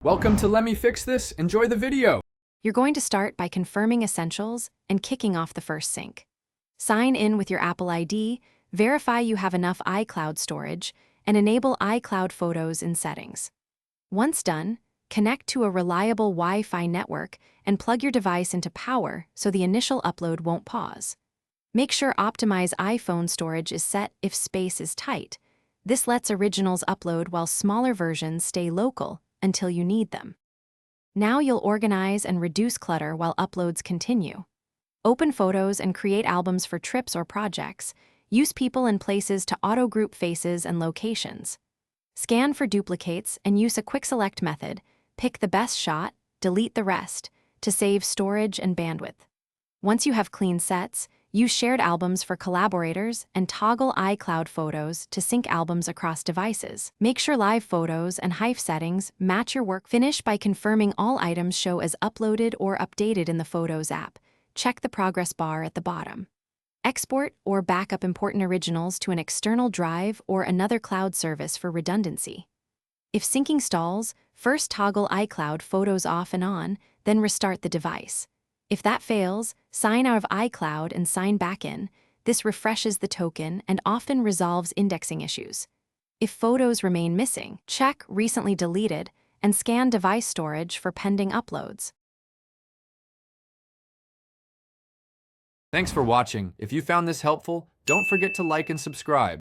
Welcome to Let Me Fix This. Enjoy the video. You're going to start by confirming essentials and kicking off the first sync. Sign in with your Apple ID, verify you have enough iCloud storage, and enable iCloud Photos in Settings. Once done, connect to a reliable Wi-Fi network and plug your device into power so the initial upload won't pause. Make sure Optimize iPhone storage is set if space is tight. This lets originals upload while smaller versions stay local until you need them. Now you'll organize and reduce clutter while uploads continue. Open photos and create albums for trips or projects. Use people and places to auto-group faces and locations. Scan for duplicates and use a quick select method. Pick the best shot, delete the rest, to save storage and bandwidth. Once you have clean sets, use shared albums for collaborators and toggle iCloud Photos to sync albums across devices. Make sure live photos and Hive settings match your work. Finish by confirming all items show as uploaded or updated in the Photos app. Check the progress bar at the bottom. Export or backup important originals to an external drive or another cloud service for redundancy. If syncing stalls, first toggle iCloud Photos off and on, then restart the device. If that fails, sign out of iCloud and sign back in. This refreshes the token and often resolves indexing issues. If photos remain missing, check Recently Deleted and scan device storage for pending uploads. Thanks for watching. If you found this helpful, don't forget to like and subscribe.